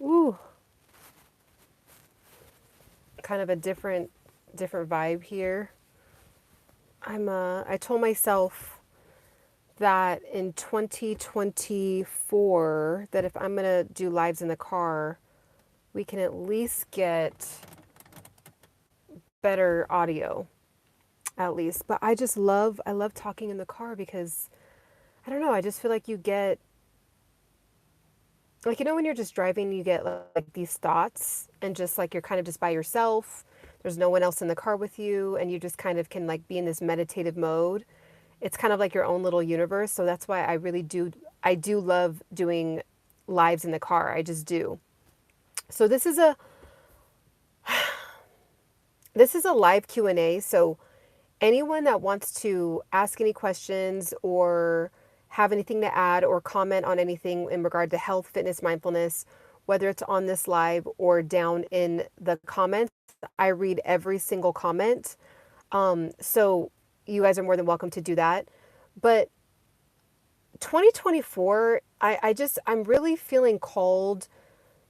Ooh, kind of a different vibe here. I told myself that in 2024 that if I'm going to do lives in the car, we can at least get better audio at least. But I love talking in the car because I don't know, I just feel like you get like when you're just driving, you get like these thoughts and just like you're kind of just by yourself. There's no one else in the car with you and you just kind of can like be in this meditative mode. It's kind of like your own little universe. So that's why I do love doing lives in the car. I just do. So this is a live Q&A. So anyone that wants to ask any questions or have anything to add or comment on anything in regard to health, fitness, mindfulness, whether it's on this live or down in the comments, I read every single comment. So you guys are more than welcome to do that. But 2024, I'm really feeling called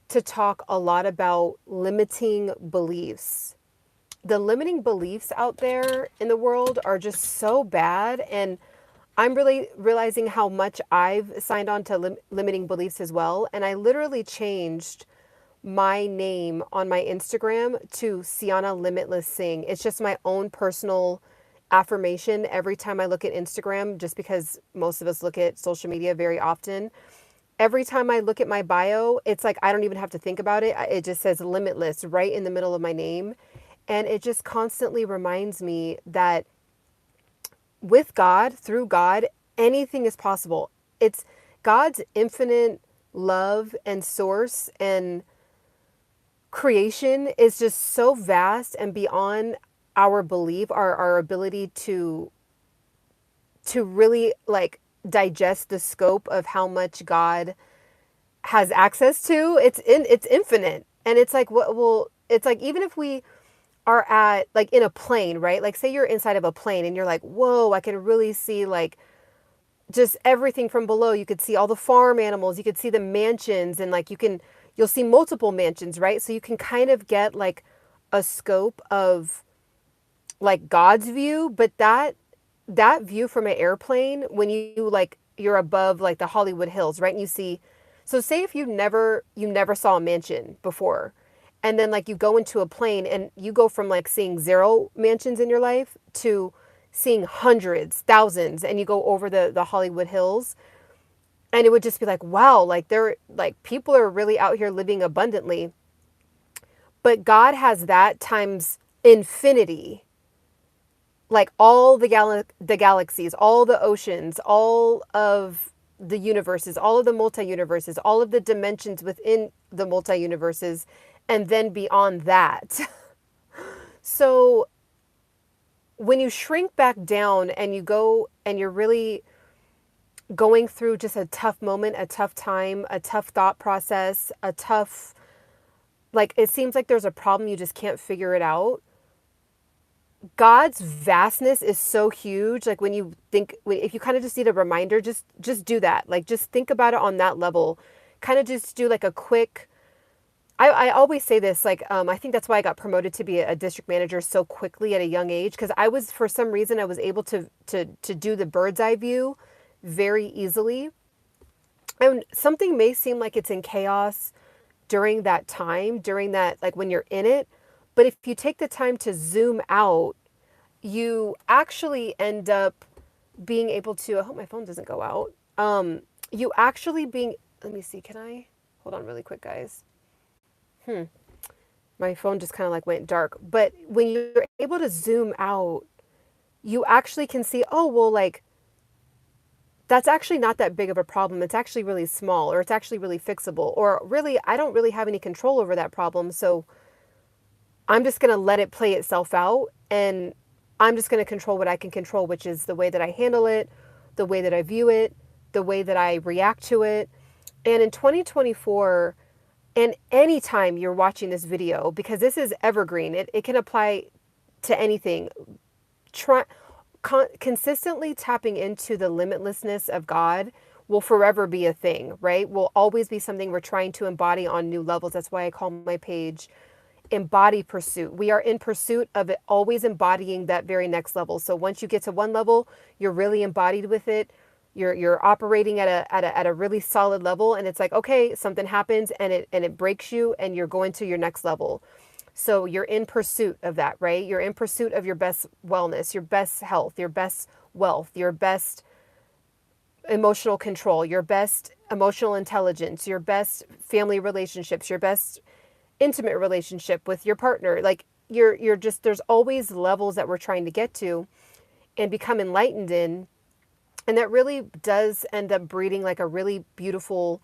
to talk a lot about limiting beliefs. The limiting beliefs out there in the world are just so bad. And I'm really realizing how much I've signed on to limiting beliefs as well. And I literally changed my name on my Instagram to Ciana Limitless Sing. It's just my own personal affirmation every time I look at Instagram, just because most of us look at social media very often. Every time I look at my bio, it's like I don't even have to think about it. It just says limitless right in the middle of my name. And it just constantly reminds me that with God, through God, anything is possible. It's God's infinite love and source and creation is just so vast and beyond our belief, our ability to really like digest the scope of how much God has access to. It's infinite. And it's like what well it's like even if we are at like in a plane, right? Like say you're inside of a plane and you're like, "Whoa, I can really see like just everything from below. You could see all the farm animals, you could see the mansions and like you'll see multiple mansions, right? So you can kind of get like a scope of like God's view, but that view from an airplane when you like you're above like the Hollywood Hills, right? And you see so say if you never saw a mansion before and then like you go into a plane and you go from like seeing zero mansions in your life to seeing hundreds, thousands, and you go over the Hollywood Hills and it would just be like, wow, like they're like people are really out here living abundantly. But God has that times infinity, like all the galaxies, all the oceans, all of the universes, all of the multi-universes, all of the dimensions within the multi-universes, and then beyond that. So when you shrink back down and you go and you're really going through just a tough moment, a tough time, a tough thought process, a tough, like it seems like there's a problem, you just can't figure it out. God's vastness is so huge. Like when you think, if you kind of just need a reminder, just do that. Like just think about it on that level. Kind of just do like a quick. I always say this. Like I think that's why I got promoted to be a district manager so quickly at a young age because I was for some reason I was able to do the bird's eye view very easily. And something may seem like it's in chaos during that time, during that like when you're in it. But if you take the time to zoom out, you actually end up being able to, I hope my phone doesn't go out. You actually being, let me see, can I, hold on really quick, guys. My phone just kind of like went dark. But when you're able to zoom out, you actually can see, oh, well, like, that's actually not that big of a problem. It's actually really small, or it's actually really fixable, or really, I don't really have any control over that problem. So I'm just going to let it play itself out and I'm just going to control what I can control, which is the way that I handle it, the way that I view it, the way that I react to it. And in 2024, and anytime you're watching this video, because this is evergreen, it can apply to anything. Try consistently tapping into the limitlessness of God will forever be a thing, right? Will always be something we're trying to embody on new levels. That's why I call my page Embody Pursuit. We are in pursuit of it, always embodying that very next level. So once you get to one level, you're really embodied with it. You're operating at a really solid level, and it's like, okay, something happens and it breaks you, and you're going to your next level. So you're in pursuit of that, right? You're in pursuit of your best wellness, your best health, your best wealth, your best emotional control, your best emotional intelligence, your best family relationships, your best intimate relationship with your partner. Like you're just, there's always levels that we're trying to get to and become enlightened in. And that really does end up breeding like a really beautiful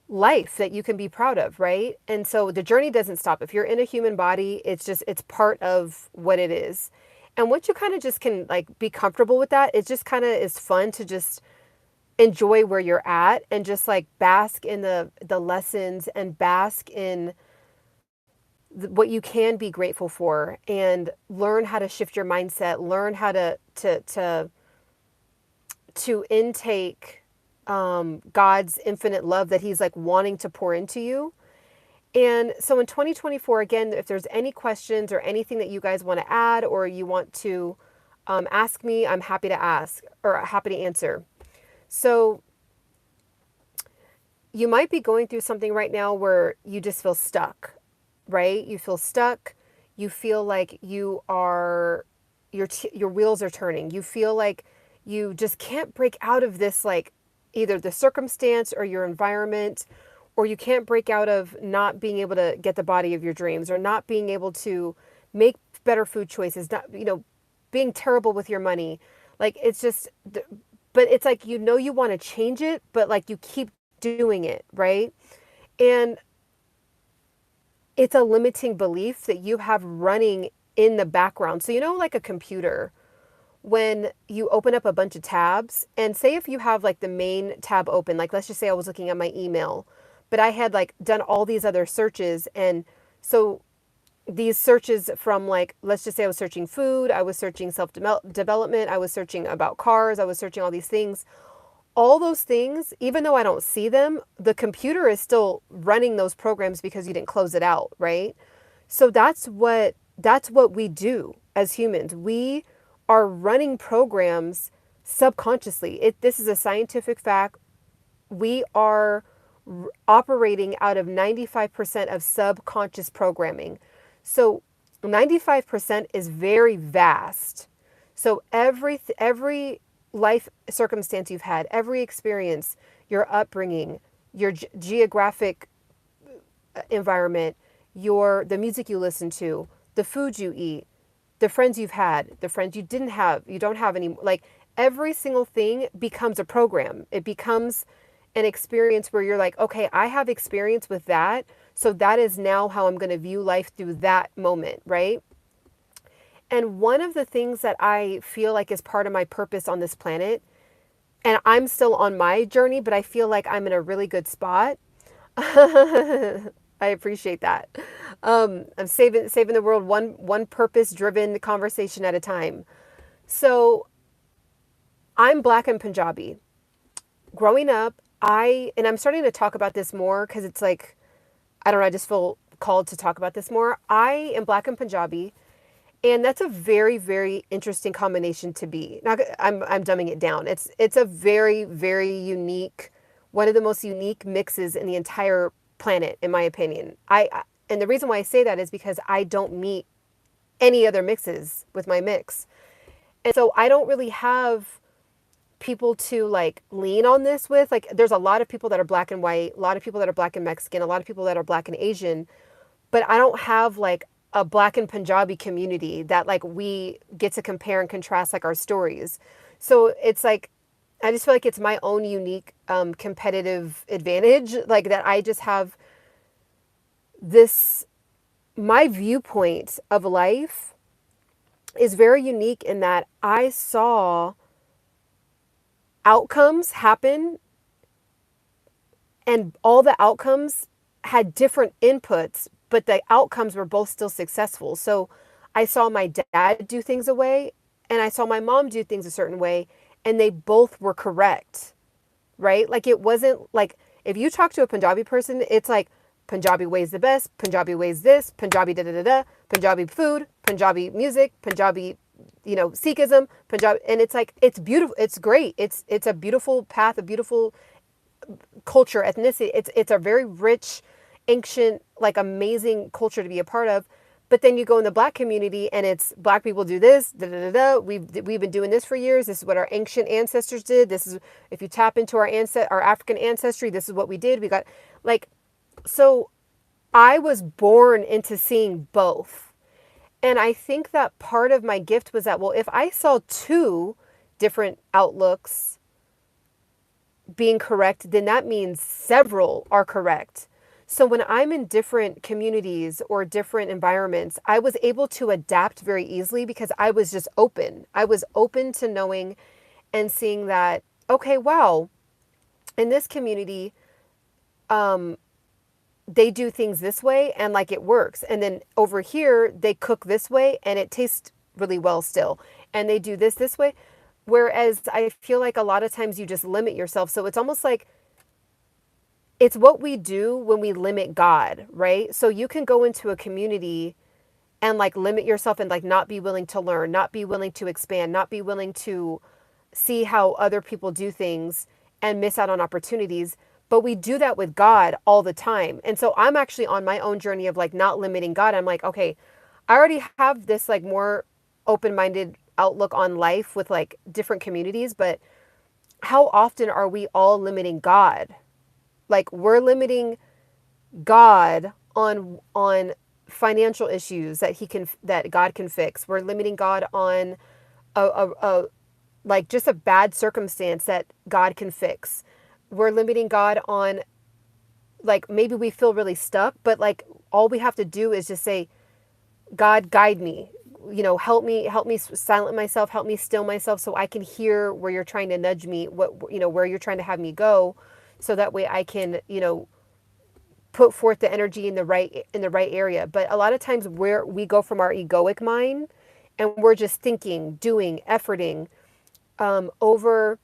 life that you can be proud of, right? And so the journey doesn't stop. If you're in a human body, it's part of what it is. And once you kind of just can like be comfortable with that, it just kind of is fun to just enjoy where you're at and just like bask in the lessons and bask in what you can be grateful for, and learn how to shift your mindset, learn how to intake God's infinite love that he's like wanting to pour into you. And so in 2024, again, if there's any questions or anything that you guys want to add or you want to ask me, I'm happy to ask or happy to answer. So you might be going through something right now where you just feel stuck, right? You feel stuck. You feel like you are, your wheels are turning. You feel like you just can't break out of this, like either the circumstance or your environment, or you can't break out of not being able to get the body of your dreams, or not being able to make better food choices, not, being terrible with your money. Like it's just, but it's like, you want to change it, but like you keep doing it, right? And it's a limiting belief that you have running in the background. So, like a computer, when you open up a bunch of tabs, and say if you have like the main tab open, like let's just say I was looking at my email, but I had like done all these other searches. And so these searches from like, let's just say I was searching food, I was searching self-development, I was searching about cars, I was searching all these things. All those things, even though I don't see them, the computer is still running those programs because you didn't close it out, right? So that's what we do as humans. We are running programs subconsciously. This is a scientific fact. We are operating out of 95% of subconscious programming. So 95% is very vast. So every life circumstance you've had, every experience, your upbringing, your geographic environment, the music you listen to, the food you eat, the friends you've had, the friends you didn't have, you don't have any, like every single thing becomes a program. It becomes an experience where you're like, okay, I have experience with that. So that is now how I'm going to view life through that moment, right? And one of the things that I feel like is part of my purpose on this planet, and I'm still on my journey, but I feel like I'm in a really good spot. I appreciate that. I'm saving the world one purpose-driven conversation at a time. So I'm Black and Punjabi. Growing up, and I'm starting to talk about this more because it's like, I don't know, I just feel called to talk about this more. I am Black and Punjabi, and that's a very, very interesting combination to be. Now, I'm dumbing it down. It's a very, very unique, one of the most unique mixes in the entire planet, in my opinion. And the reason why I say that is because I don't meet any other mixes with my mix. And so I don't really have people to like lean on this with. Like there's a lot of people that are Black and white, a lot of people that are Black and Mexican, a lot of people that are Black and Asian, but I don't have like a Black and Punjabi community that like we get to compare and contrast like our stories. So it's like, I just feel like it's my own unique competitive advantage, like that I just have this, my viewpoint of life is very unique in that I saw outcomes happen, and all the outcomes had different inputs, but the outcomes were both still successful. So I saw my dad do things a way, and I saw my mom do things a certain way, and they both were correct. right? Like it wasn't like if you talk to a Punjabi person, it's like Punjabi way is the best, Punjabi way is this, Punjabi da da da da, Punjabi food, Punjabi music, Punjabi, Sikhism, Punjabi, and it's like it's beautiful, it's great, it's a beautiful path, a beautiful culture, ethnicity. It's a very rich, ancient, like amazing culture to be a part of. But then you go in the black community and it's black people do this, da da da da. We've been doing this for years. This is what our ancient ancestors did. This is if you tap into our African ancestry, this is what we did. We got like so I was born into seeing both. And I think that part of my gift was that, well, if I saw two different outlooks being correct, then that means several are correct. So when I'm in different communities or different environments, I was able to adapt very easily because I was just open. I was open to knowing and seeing that, okay, wow, in this community, they do things this way and like it works. And then over here, they cook this way and it tastes really well still. And they do this way. Whereas I feel like a lot of times you just limit yourself. So it's almost like it's what we do when we limit God, right? So you can go into a community and like limit yourself and like not be willing to learn, not be willing to expand, not be willing to see how other people do things and miss out on opportunities. But we do that with God all the time. And so I'm actually on my own journey of like not limiting God. I'm like, okay, I already have this like more open-minded outlook on life with like different communities, but how often are we all limiting God? Like we're limiting God on financial issues that God can fix. We're limiting God on a like just a bad circumstance that God can fix. We're limiting God on like maybe we feel really stuck, but like all we have to do is just say, God, guide me. Help me silence myself, help me still myself so I can hear where you're trying to nudge me, where you're trying to have me go, so that way I can, put forth the energy in the right area. But a lot of times where we go from our egoic mind and we're just thinking, doing, efforting, over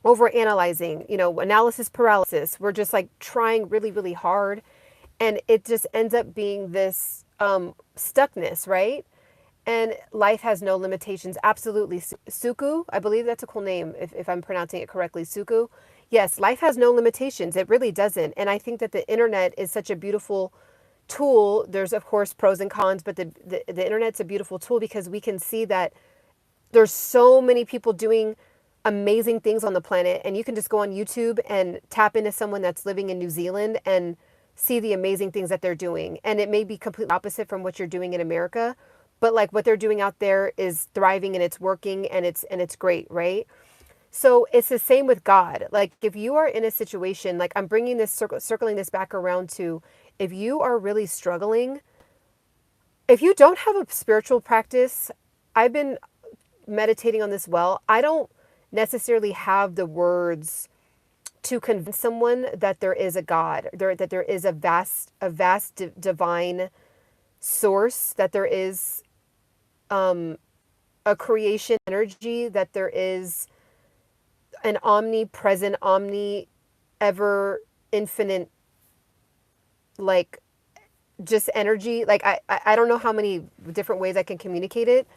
analyzing, analysis paralysis. We're just like trying really, really hard. And it just ends up being this stuckness, right? And life has no limitations. Absolutely. Suku, I believe that's a cool name if I'm pronouncing it correctly. Suku. Yes, life has no limitations. It really doesn't. And I think that the internet is such a beautiful tool. There's, of course, pros and cons, but the internet's a beautiful tool because we can see that there's so many people doing amazing things on the planet. And you can just go on YouTube and tap into someone that's living in New Zealand and see the amazing things that they're doing. And it may be completely opposite from what you're doing in America, but like what they're doing out there is thriving and it's working and it's great, right? So it's the same with God. Like if you are in a situation, like I'm bringing this circling this back around to, if you are really struggling, if you don't have a spiritual practice, I've been meditating on this well. I don't necessarily have the words to convince someone that there is a God, that there is a vast divine source, that there is a creation energy, that there is an omnipresent, ever infinite, like just energy. Like I don't know how many different ways I can communicate it.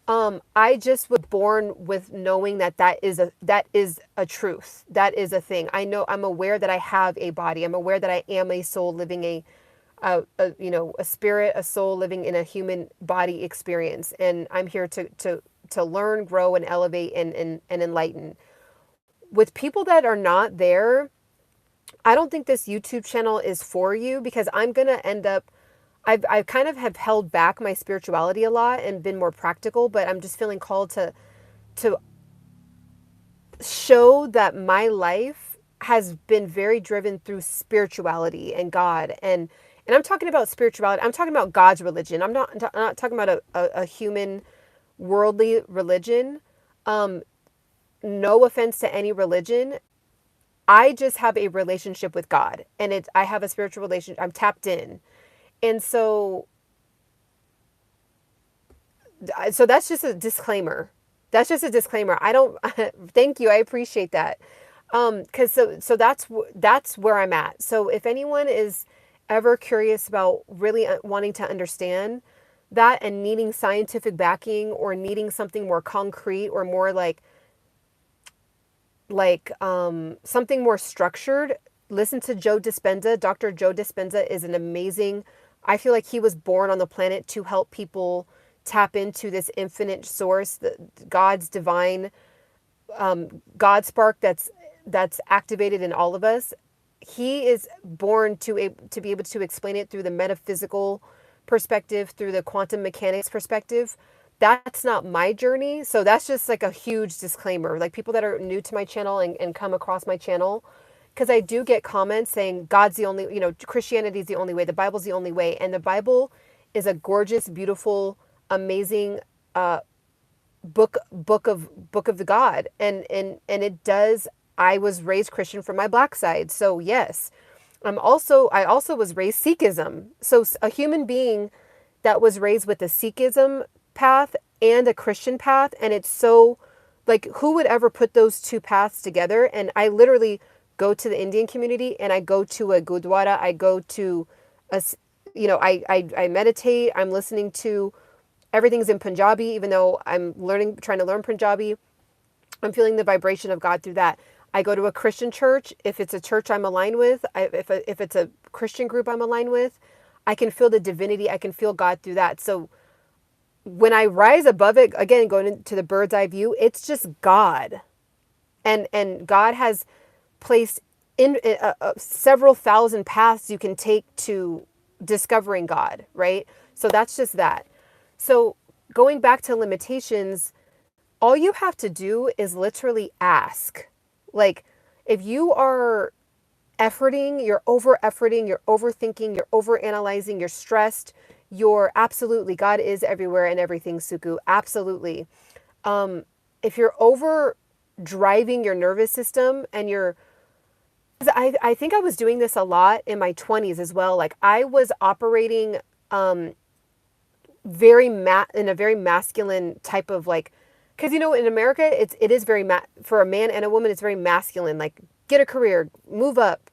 I just was born with knowing that is a truth. That is a thing. I know, I'm aware that I have a body. I'm aware that I am a soul living a spirit, a soul living in a human body experience. And I'm here to learn, grow, and elevate and enlighten. With people that are not there, I don't think this YouTube channel is for you because I'm going to end up, I kind of have held back my spirituality a lot and been more practical, but I'm just feeling called to show that my life has been very driven through spirituality and God. And I'm talking about spirituality. I'm talking about God's religion. I'm not talking about a human worldly religion. No offense to any religion. I just have a relationship with God, and I have a spiritual relationship. I'm tapped in. And so that's just a disclaimer. That's just a disclaimer. I don't, thank you. I appreciate that. Because so that's where I'm at. So if anyone is ever curious about really wanting to understand that and needing scientific backing or needing something more concrete or more something more structured, listen to Joe Dispenza. Dr. Joe Dispenza is an amazing, I feel like he was born on the planet to help people tap into this infinite source, God's divine God spark that's activated in all of us. He is born to be able to explain it through the metaphysical perspective, through the quantum mechanics perspective. That's not my journey. So that's just like a huge disclaimer. Like people that are new to my channel and come across my channel, because I do get comments saying God's the only, Christianity is the only way, the Bible's the only way. And the Bible is a gorgeous, beautiful, amazing book of the God. And it does, I was raised Christian from my black side. So yes. I also was raised Sikhism. So a human being that was raised with a Sikhism path and a Christian path. And it's so like, who would ever put those two paths together? And I literally go to the Indian community and I go to a gurdwara. I go to I meditate. I'm listening to, everything's in Punjabi, even though I'm trying to learn Punjabi. I'm feeling the vibration of God through that. I go to a Christian church. If it's a church I'm aligned with, if it's a Christian group I'm aligned with, I can feel the divinity. I can feel God through that. So when I rise above it, again, going into the bird's eye view, it's just God. And God has placed in several thousand paths you can take to discovering God, right? So that's just that. So going back to limitations, all you have to do is literally ask. Like, if you are efforting, you're over efforting, you're overthinking, you're over analyzing, you're stressed, you're absolutely, God is everywhere and everything, Suku. Absolutely. If you're over driving your nervous system and I think I was doing this a lot in my 20s as well. Like I was operating in a very masculine type of like, because in America it is very for a man and a woman, it's very masculine. Like get a career, move up,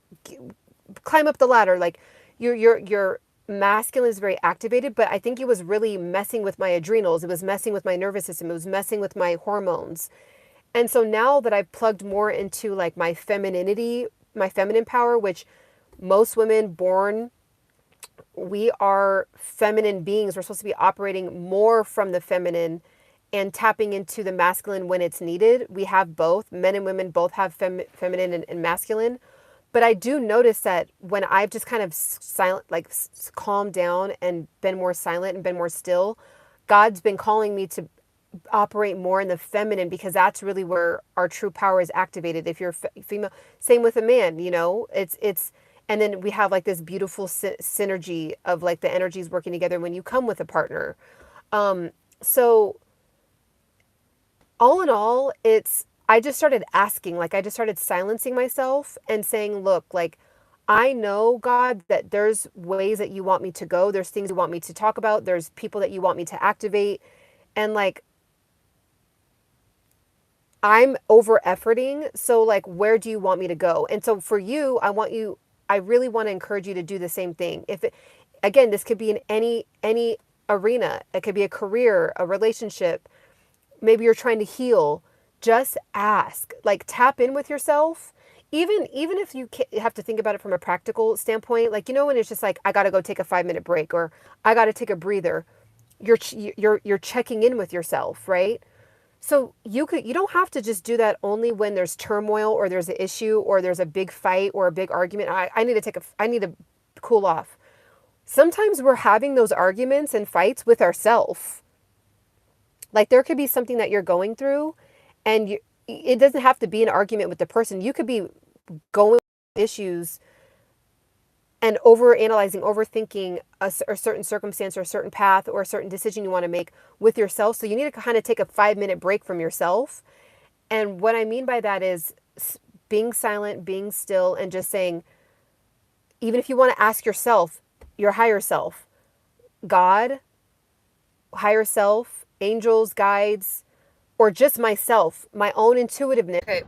climb up the ladder. Like your masculine is very activated, but I think it was really messing with my adrenals. It was messing with my nervous system. It was messing with my hormones. And so now that I've plugged more into like my femininity, my feminine power, which most women born, we are feminine beings. We're supposed to be operating more from the feminine and tapping into the masculine when it's needed. We have both. Men and women both have feminine and masculine. But I do notice that when I've just kind of calmed down and been more silent and been more still, God's been calling me to operate more in the feminine, because that's really where our true power is activated. If you're female, same with a man, it's and then we have like this beautiful synergy of like the energies working together when you come with a partner. So all in all, I just started asking, like I just started silencing myself and saying, look, like I know, God, that there's ways that you want me to go. There's things you want me to talk about. There's people that you want me to activate. And like, I'm over efforting. So like, where do you want me to go? And so for you, I really want to encourage you to do the same thing. Again, this could be in any arena. It could be a career, a relationship. Maybe you're trying to heal. Just ask, like tap in with yourself. Even if you have to think about it from a practical standpoint, like, when it's just like, I got to go take a 5-minute break, or I got to take a breather. You're checking in with yourself, right? So you don't have to just do that only when there's turmoil or there's an issue or there's a big fight or a big argument. I need to cool off. Sometimes we're having those arguments and fights with ourselves. Like there could be something that you're going through, and it doesn't have to be an argument with the person. You could be going through issues and overthinking a certain circumstance or a certain path or a certain decision you want to make with yourself. So you need to kind of take a 5-minute break from yourself. And what I mean by that is being silent, being still, and just saying, even if you want to ask yourself, your higher self, God, higher self, angels, guides, or just myself, my own intuitiveness. Okay.